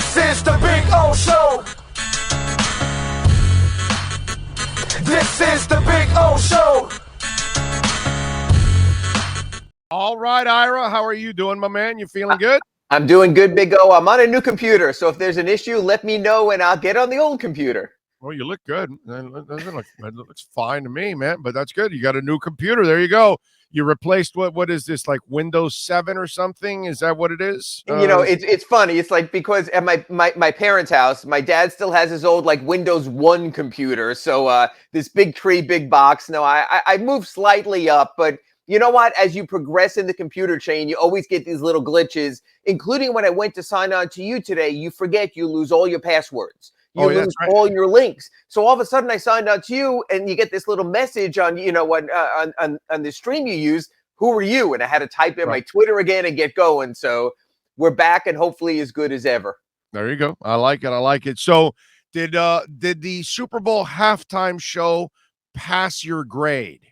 This is the Big O Show. This is the Big O Show. All right, Ira, how are you doing, my man? You feeling good? I'm doing good, Big O. I'm on a new computer, so if there's an issue, let me know and I'll get on the old computer. Well, you look good. It looks fine to me, man, but that's good. You got a new computer. There you go. You replaced what is this, like Windows 7 or something? Is that what it is? It's funny. It's like because at my parents' house, my dad still has his old like Windows 1 computer. So this big tree, big box. No, I moved slightly up, but you know what? As you progress in the computer chain, you always get these little glitches, including when I went to sign on to you today. You forget, you lose all your passwords. You lose all your links. So all of a sudden I signed on to you and you get this little message on, on the stream you use. Who are you? And I had to type in my Twitter again and get going. So we're back and hopefully as good as ever. There you go. I like it. So did the Super Bowl halftime show pass your grade?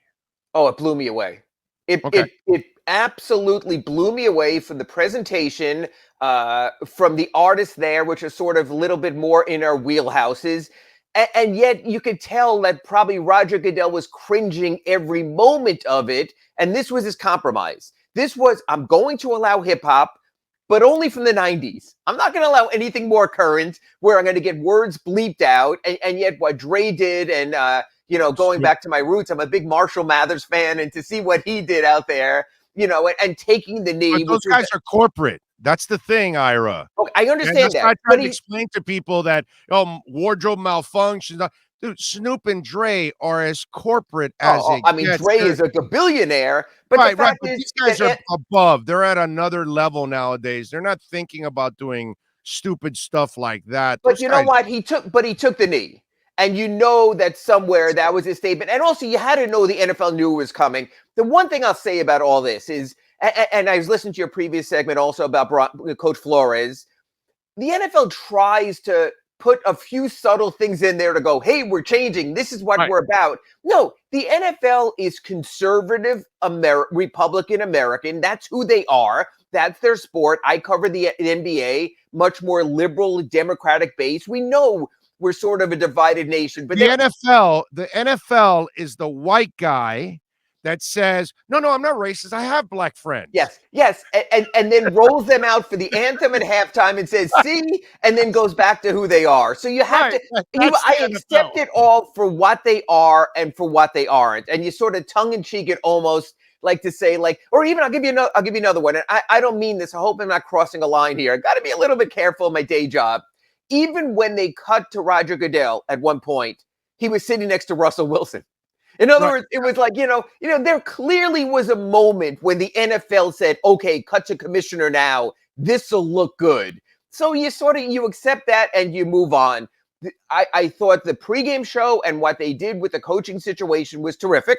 Oh, it blew me away. It absolutely blew me away from the presentation, from the artists there, which is sort of a little bit more in our wheelhouses. And yet you could tell that probably Roger Goodell was cringing every moment of it. And this was his compromise. This was, I'm going to allow hip hop, but only from the 90s. I'm not going to allow anything more current where I'm going to get words bleeped out. And yet what Dre did and, going back to my roots, I'm a big Marshall Mathers fan, and to see what he did out there, and taking the knee. But those guys are corporate. That's the thing, Ira. Okay, I understand that. I try to explain to people that wardrobe malfunctions. Dude, Snoop and Dre are as corporate as it gets. Dre is a billionaire, but but these guys are above. They're at another level nowadays. They're not thinking about doing stupid stuff like that. But know what? He took the knee. And you know that somewhere that was his statement. And also you had to know the NFL knew it was coming. The one thing I'll say about all this is, and I was listening to your previous segment also about Coach Flores, the NFL tries to put a few subtle things in there to go, hey, we're changing. This is what we're about. No, the NFL is conservative Republican American. That's who they are. That's their sport. I cover the NBA, much more liberal Democratic base. We know we're sort of a divided nation. But the NFL is the white guy that says, no, I'm not racist. I have black friends. Yes. And then rolls them out for the anthem at halftime and says, see, and then goes back to who they are. So you have to, I accept it all for what they are and for what they aren't. And you sort of tongue in cheek it almost like to say or even I'll give you another one. And I don't mean this. I hope I'm not crossing a line here. I got to be a little bit careful in my day job. Even when they cut to Roger Goodell at one point, he was sitting next to Russell Wilson. In other words, it was like, there clearly was a moment when the NFL said, okay, cut to commissioner now. This will look good. So you accept that and you move on. I thought the pregame show and what they did with the coaching situation was terrific.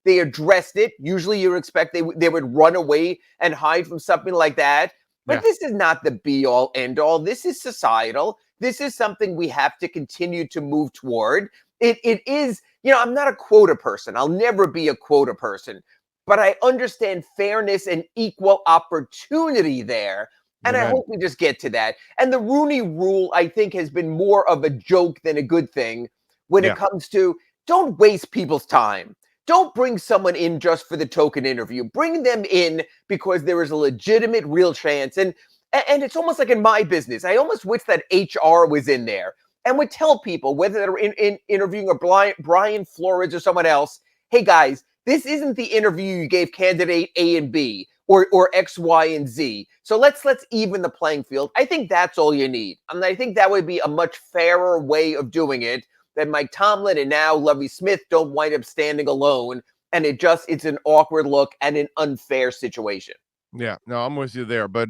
They addressed it. Usually you would expect they would run away and hide from something like that. But this is not the be-all, end-all. This is societal. This is something we have to continue to move toward. It is, I'm not a quota person. I'll never be a quota person. But I understand fairness and equal opportunity there. And I hope we just get to that. And the Rooney Rule, I think, has been more of a joke than a good thing when it comes to don't waste people's time. Don't bring someone in just for the token interview. Bring them in because there is a legitimate, real chance. And it's almost like in my business. I almost wish that HR was in there and would tell people, whether they're in interviewing a Brian Flores or someone else, hey, guys, this isn't the interview you gave candidate A and B or X, Y, and Z. So let's even the playing field. I think that's all you need. I think that would be a much fairer way of doing it. That Mike Tomlin and now Lovie Smith don't wind up standing alone. And it's an awkward look and an unfair situation. Yeah, no, I'm with you there. But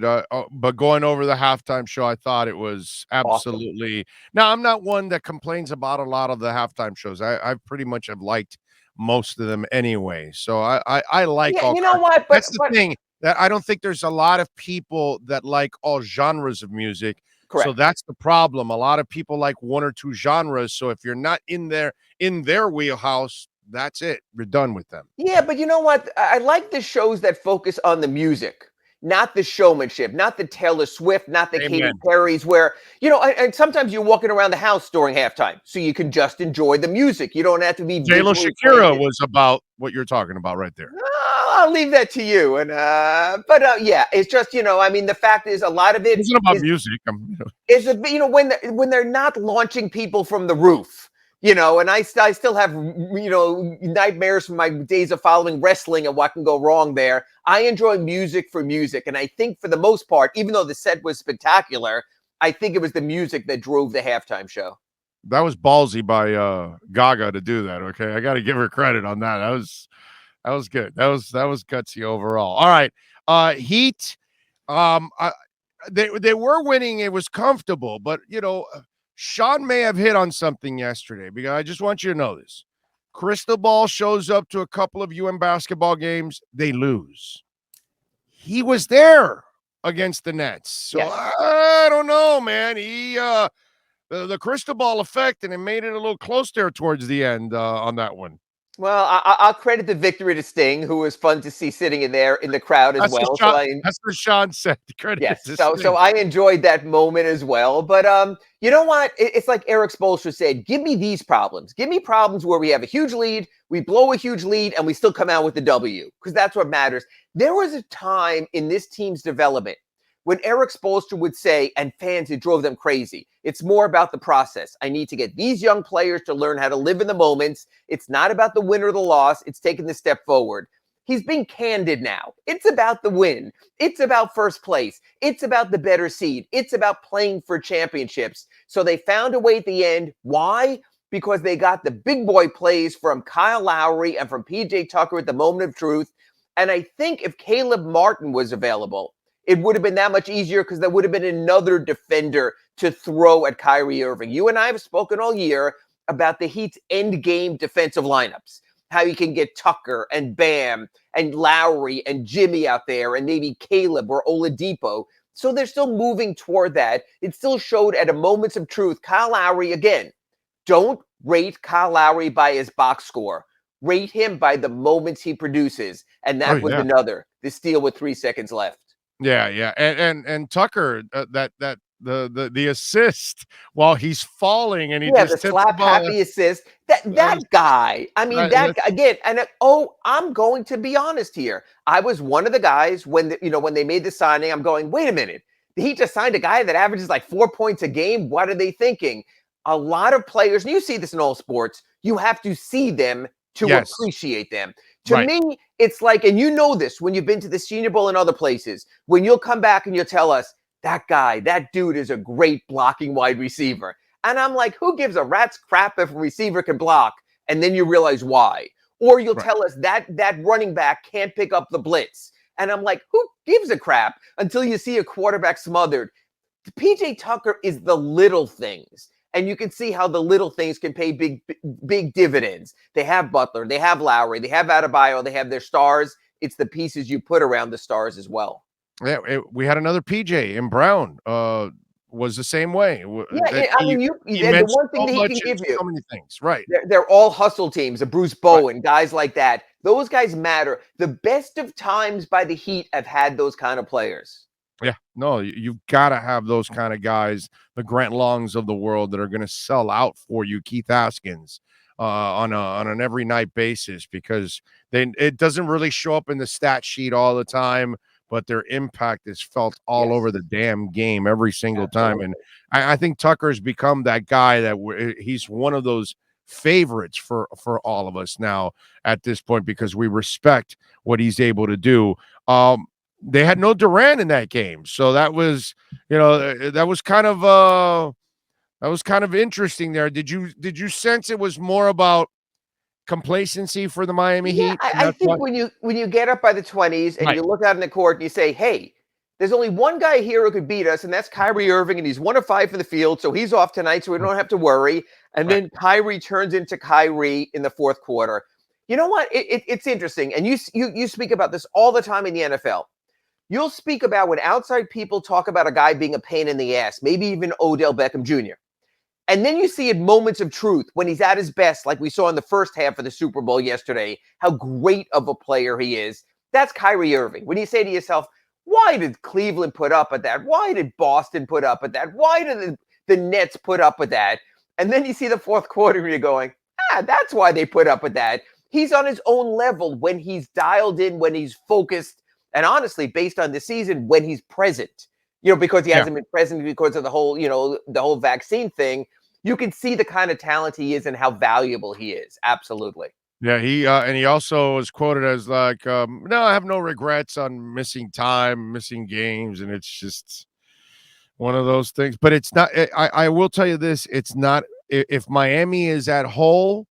going over the halftime show, I thought it was absolutely awesome. Now, I'm not one that complains about a lot of the halftime shows. I pretty much have liked most of them anyway. So I like all. You know what? That's the thing. That I don't think there's a lot of people that like all genres of music. Correct. So that's the problem. A lot of people like one or two genres. So if you're not in their wheelhouse, that's it. We're done with them. Yeah, but you know what? I like the shows that focus on the music. not the showmanship, not the Taylor Swift, not the Katy Amen. Perry's where, you know, and sometimes you're walking around the house during halftime, so you can just enjoy the music. You don't have to be J-Lo visually Shakira planted. was about what you're talking about right there. I'll leave that to you. And but yeah, it's just, you know, I mean, the fact is a lot of it Isn't about is, music. is you know, when they're not launching people from the roof. You know, and I still have, you know, nightmares from my days of following wrestling and what can go wrong there. I enjoy music for music. And I think for the most part, even though the set was spectacular, I think it was the music that drove the halftime show. That was ballsy by Gaga to do that. Okay. I got to give her credit on that. That was good. That was gutsy overall. All right. Heat. They were winning. It was comfortable, but you know, Sean may have hit on something yesterday because I just want you to know this. Crystal Ball shows up to a couple of basketball games. They lose. He was there against the Nets. So yes. I don't know, man. He the crystal ball effect, and it made it a little close there towards the end on that one. Well, I'll credit the victory to Sting, who was fun to see sitting in there in the crowd as well. That's what Sean said. Credit yes, to so Sting. I enjoyed that moment as well. But you know what? It's like Eric Spoelstra said, give me these problems. Give me problems where we have a huge lead, we blow a huge lead, and we still come out with the W, because that's what matters. There was a time in this team's development when Eric Spoelstra would say, and fans, it drove them crazy, it's more about the process. I need to get these young players to learn how to live in the moments. It's not about the win or the loss. It's taking the step forward. He's being candid now. It's about the win. It's about first place. It's about the better seed. It's about playing for championships. So they found a way at the end. Why? Because they got the big boy plays from Kyle Lowry and from PJ Tucker at the moment of truth. And I think if Caleb Martin was available, it would have been that much easier because there would have been another defender to throw at Kyrie Irving. You and I have spoken all year about the Heat's end game defensive lineups, how you can get Tucker and Bam and Lowry and Jimmy out there and maybe Caleb or Oladipo. So they're still moving toward that. It still showed at a moments of truth. Kyle Lowry, again, don't rate Kyle Lowry by his box score. Rate him by the moments he produces. And that was another, the steal with 3 seconds left. Yeah. And Tucker, the assist while he's falling and he just the slap happy assist. That guy. I mean, that again. And I'm going to be honest here. I was one of the guys when they made the signing. I'm going, wait a minute. He just signed a guy that averages like 4 points a game. What are they thinking? A lot of players, and you see this in all sports. You have to see them to appreciate them. To me, it's like, and you know this when you've been to the Senior Bowl and other places, when you'll come back and you'll tell us, that dude is a great blocking wide receiver. And I'm like, who gives a rat's crap if a receiver can block? And then you realize why. Or you'll tell us that running back can't pick up the blitz. And I'm like, who gives a crap until you see a quarterback smothered? PJ Tucker is the little things. And you can see how the little things can pay big dividends. They have Butler, they have Lowry, they have Adebayo, they have their stars. It's the pieces you put around the stars as well. Yeah, we had another PJ in Brown. Was the same way. Yeah, I mean, the one thing that he can give you. So many things, right? They're all hustle teams. Bruce Bowen, guys like that. Those guys matter. The best of times by the Heat have had those kind of players. Yeah, no, you've got to have those kind of guys, the Grant Longs of the world that are going to sell out for you, Keith Haskins, on an every night basis, because it doesn't really show up in the stat sheet all the time, but their impact is felt all over the damn game every single time. And I think Tucker's become that guy that he's one of those favorites for all of us now at this point, because we respect what he's able to do. They had no Durant in that game, so that was kind of interesting there. Did you sense it was more about complacency for the Miami Heat? I think when you get up by the 20s and you look out in the court and you say, hey, there's only one guy here who could beat us, and that's Kyrie Irving, and he's 1 of 5 from the field, so he's off tonight, so we don't have to worry. And then Kyrie turns into Kyrie in the fourth quarter. You know what? It's interesting, and you speak about this all the time in the NFL. You'll speak about when outside people talk about a guy being a pain in the ass, maybe even Odell Beckham Jr. And then you see in moments of truth when he's at his best, like we saw in the first half of the Super Bowl yesterday, how great of a player he is. That's Kyrie Irving. When you say to yourself, Why did Cleveland put up with that? Why did Boston put up with that? Why did the Nets put up with that? And then you see the fourth quarter and you're going, that's why they put up with that. He's on his own level when he's dialed in, when he's focused, and honestly, based on the season, when he's present. Because he hasn't been present because of the whole, the whole vaccine thing. You can see the kind of talent he is and how valuable he is. Absolutely. Yeah, he also was quoted as like, no, I have no regrets on missing time, missing games, and it's just one of those things. But it's not. I will tell you this: it's not. If Miami is at whole,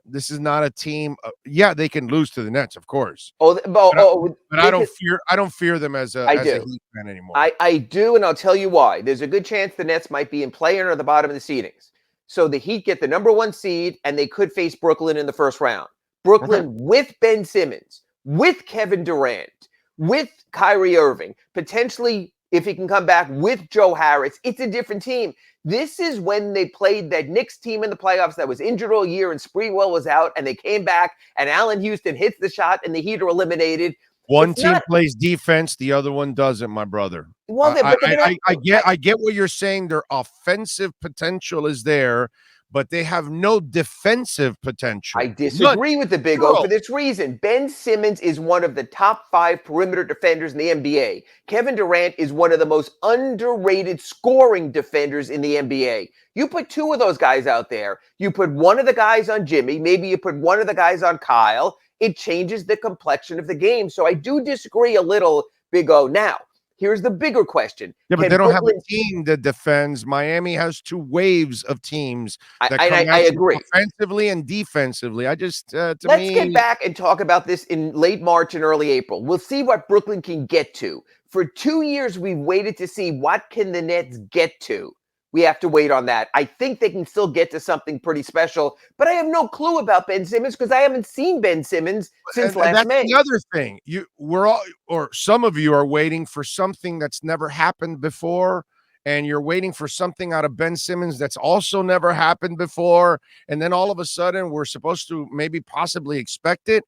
this is not a team. Yeah, they can lose to the Nets, of course. But I don't fear them as a Heat fan anymore. I do, and I'll tell you why. There's a good chance the Nets might be in play-in or the bottom of the seedings. So the Heat get the number 1 seed, and they could face Brooklyn in the first round. Brooklyn with Ben Simmons, with Kevin Durant, with Kyrie Irving, potentially, if he can come back, with Joe Harris. It's a different team. This is when they played that Knicks team in the playoffs that was injured all year and Sprewell was out, and they came back, and Allen Houston hits the shot, and the Heat are eliminated. One team plays defense, the other one doesn't, my brother. Well, I get what you're saying. Their offensive potential is there, but they have no defensive potential. I disagree with the Big O for this reason. Ben Simmons is one of the top 5 perimeter defenders in the NBA. Kevin Durant is one of the most underrated scoring defenders in the NBA. You put 2 of those guys out there. You put one of the guys on Jimmy. Maybe you put one of the guys on Kyle. It changes the complexion of the game. So I do disagree a little, Big O. Now, here's the bigger question. Yeah, but they don't have a team that defends. Miami has 2 waves of teams that I agree. Offensively and defensively. Let's get back and talk about this in late March and early April. We'll see what Brooklyn can get to. For 2 years, we've waited to see what can the Nets get to. We have to wait on that. I think they can still get to something pretty special, but I have no clue about Ben Simmons because I haven't seen Ben Simmons since last May. That's the other thing. Some of you are waiting for something that's never happened before, and you're waiting for something out of Ben Simmons that's also never happened before, and then all of a sudden we're supposed to maybe possibly expect it.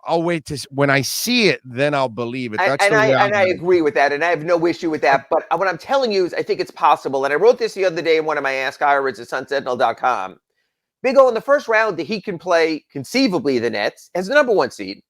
I'll wait to when I see it, then I'll believe it. I agree with that, and I have no issue with that. But what I'm telling you is I think it's possible. And I wrote this the other day in one of my Ask Ira's at sunsentinel.com. Big O, in the first round, he can play conceivably the Nets as the number 1 seed,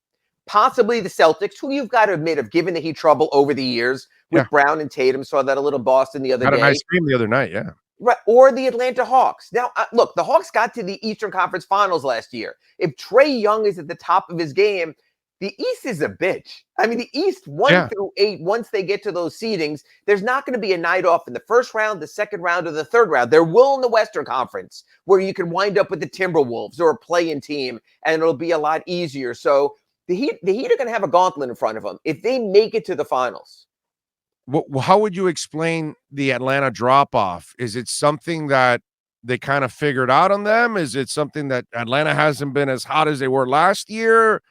possibly the Celtics, who you've got to admit have given the Heat trouble over the years with Brown and Tatum. Saw that a little Boston the other day. Had a nice game the other night, yeah. Right, or the Atlanta Hawks. Now, look, the Hawks got to the Eastern Conference Finals last year. If Trae Young is at the top of his game, the East is a bitch. I mean, the East 1 through 8, once they get to those seedings, there's not going to be a night off in the first round, the second round, or the third round. There will in the Western Conference, where you can wind up with the Timberwolves or a play-in team, and it'll be a lot easier. So the Heat are going to have a gauntlet in front of them if they make it to the finals. How would you explain the Atlanta drop-off? Is it something that they kind of figured out on them? Is it something that Atlanta hasn't been as hot as they were last year?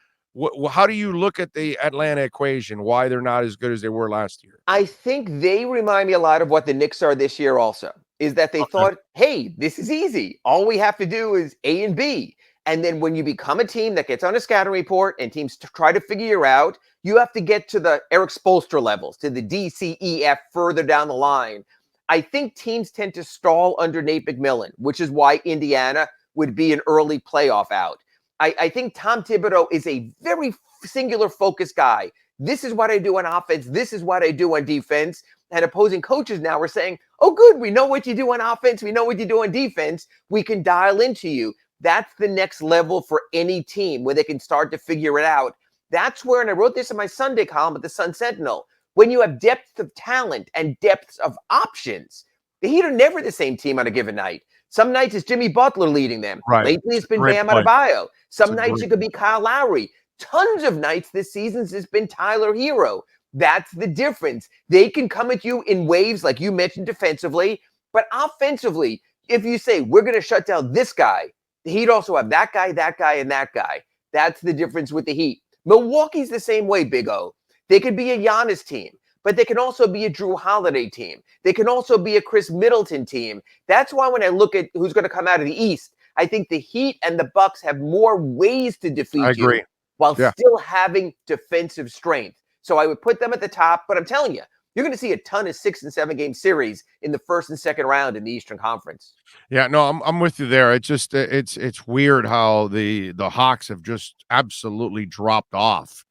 How do you look at the Atlanta equation, why they're not as good as they were last year? I think they remind me a lot of what the Knicks are this year also, is that they thought, hey, this is easy. All we have to do is A and B. And then when you become a team that gets on a scouting report and teams try to figure you out, you have to get to the Eric Spoelstra levels, to the D, C, E, F, further down the line. I think teams tend to stall under Nate McMillan, which is why Indiana would be an early playoff out. I think Tom Thibodeau is a very singular focused guy. This is what I do on offense. This is what I do on defense. And opposing coaches now are saying, oh, good, we know what you do on offense. We know what you do on defense. We can dial into you. That's the next level for any team where they can start to figure it out. That's where, and I wrote this in my Sunday column at the Sun Sentinel, when you have depth of talent and depth of options, the Heat are never the same team on a given night. Some nights it's Jimmy Butler leading them. Right. Lately it's been Bam Adebayo. Some nights it could be Kyle Lowry. Tons of nights this season it's been Tyler Hero. That's the difference. They can come at you in waves, like you mentioned defensively, but offensively, if you say, we're going to shut down this guy, the Heat also have that guy, and that guy. That's the difference with the Heat. Milwaukee's the same way, Big O. They could be a Giannis team, but they can also be a Drew Holiday team. They can also be a Chris Middleton team. That's why when I look at who's going to come out of the East, I think the Heat and the Bucks have more ways to defeat you while still having defensive strength. So I would put them at the top, but I'm telling you, you're going to see a ton of 6 and 7 game series in the first and second round in the Eastern Conference. Yeah, no, I'm with you there. It's just it's weird how the Hawks have just absolutely dropped off,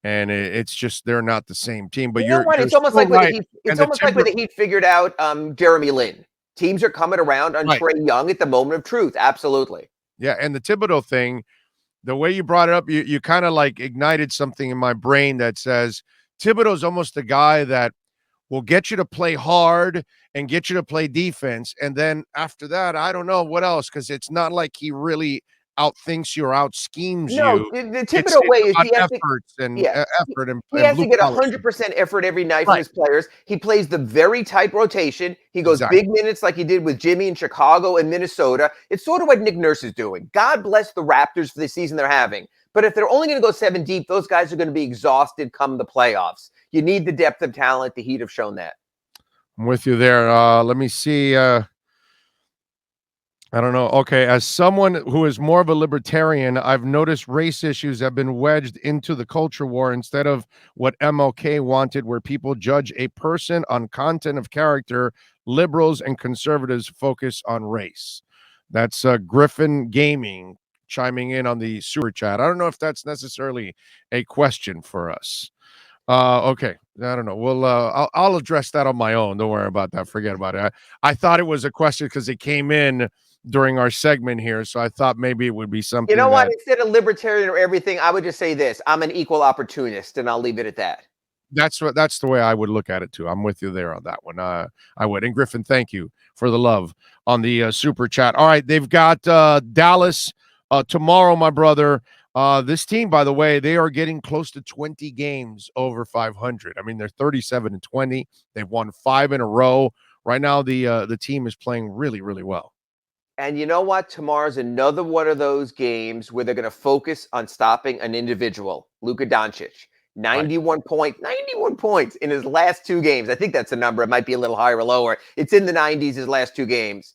and it's just they're not the same team. But You know what? you're It's almost still like when the right. Heat. And It's the almost like when the Heat figured out Jeremy Lin. Teams are coming around on Right. Trae Young at the moment of truth. Absolutely. Yeah, and the Thibodeau thing, the way you brought it up, you kind of like ignited something in my brain that says Thibodeau's almost the guy that will get you to play hard and get you to play defense. And then after that, I don't know what else, because it's not like he really outthinks you or out schemes No, you. the It's Thibodeau way is about he has to. efforts and Yeah. effort and He has blue to get collar. 100% effort every night from Right. his players. He plays the very tight rotation. He goes Exactly. big minutes like he did with Jimmy in Chicago and Minnesota. It's sort of what Nick Nurse is doing. God bless the Raptors for the season they're having. But if they're only going to go 7 deep, those guys are going to be exhausted come the playoffs. You need the depth of talent. The Heat have shown that. I'm with you there. Let me see. I don't know. Okay, as someone who is more of a libertarian, I've noticed race issues have been wedged into the culture war instead of what MLK wanted, where people judge a person on content of character. Liberals and conservatives focus on race. That's Griffin Gaming chiming in on the super chat. I don't know if that's necessarily a question for us. Okay, I don't know. Well, I'll address that on my own. Don't worry about that. Forget about it. I thought it was a question because it came in during our segment here, so I thought maybe it would be something. You know what? Instead of libertarian or everything, I would just say this: I'm an equal opportunist, and I'll leave it at that. That's the way I would look at it too. I'm with you there on that one. I would. And Griffin, thank you for the love on the super chat. All right, they've got Dallas tomorrow, my brother. This team, by the way, they are getting close to 20 games over 500. I mean, they're 37-20. They've won 5 in a row. Right now, the team is playing really, really well. And you know what? Tomorrow's another one of those games where they're going to focus on stopping an individual, Luka Doncic. 91 points in his last 2 games. I think that's a number. It might be a little higher or lower. It's in the 90s his last 2 games.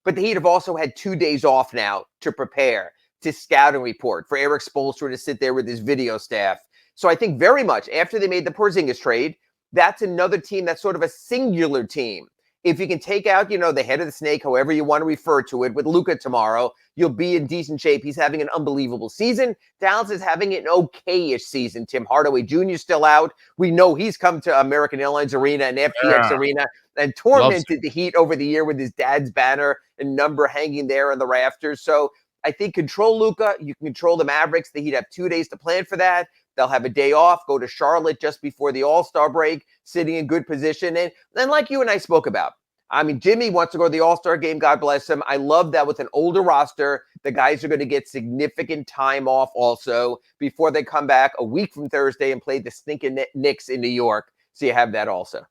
But the Heat have also had 2 days off now to prepare, to scout and report, for Eric Spoelstra to sit there with his video staff. So I think very much after they made the Porzingis trade, that's another team that's sort of a singular team. If you can take out, the head of the snake, however you want to refer to it, with Luka tomorrow, you'll be in decent shape. He's having an unbelievable season. Dallas is having an okay-ish season. Tim Hardaway Jr. is still out. We know he's come to American Airlines Arena and FTX Arena and tormented the Heat over the year with his dad's banner and number hanging there in the rafters. So I think control Luka. You can control the Mavericks. The Heat have 2 days to plan for that. They'll have a day off, go to Charlotte just before the All-Star break, sitting in good position. And then like you and I spoke about, I mean, Jimmy wants to go to the All-Star game. God bless him. I love that with an older roster, the guys are going to get significant time off also before they come back a week from Thursday and play the stinking Knicks in New York. So you have that also.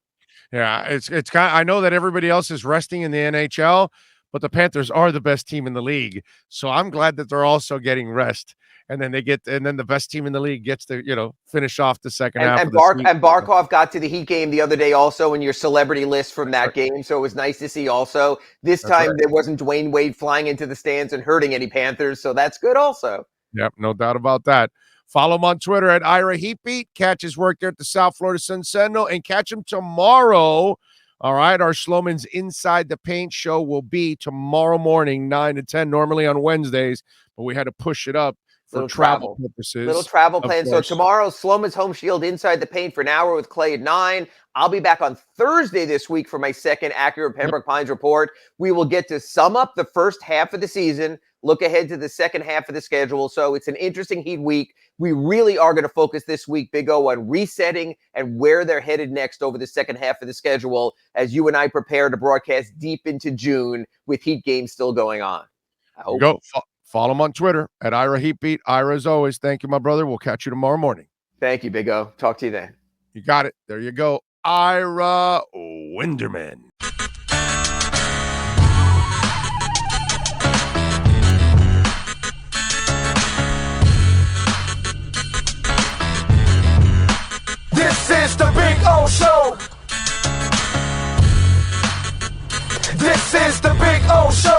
Yeah, it's kind of, I know that everybody else is resting in the NHL, but the Panthers are the best team in the league. So I'm glad that they're also getting rest. And then the best team in the league gets to, finish off the second half. And Barkov got to the Heat game the other day also in your celebrity list from that game. So it was nice to see also. This time there wasn't Dwayne Wade flying into the stands and hurting any Panthers. So that's good also. Yep, no doubt about that. Follow him on Twitter at Ira Heatbeat. Catch his work there at the South Florida Sun Sentinel, and catch him tomorrow. All right, our Slomin's Inside the Paint show will be tomorrow morning, 9 to 10, normally on Wednesdays, but we had to push it up for travel purposes. Little travel plan. So tomorrow, Slomin's Home Shield Inside the Paint for an hour with Clay at 9. I'll be back on Thursday this week for my second Acura Pembroke Pines report. We will get to sum up the first half of the season, look ahead to the second half of the schedule. So it's an interesting Heat week. We really are going to focus this week, Big O, on resetting and where they're headed next over the second half of the schedule as you and I prepare to broadcast deep into June with Heat games still going on. I hope. Go. Follow him on Twitter at Ira Heatbeat. Ira, as always, thank you, my brother. We'll catch you tomorrow morning. Thank you, Big O. Talk to you then. You got it. There you go. Ira Winderman. This is the Big O Show. This is the Big O Show.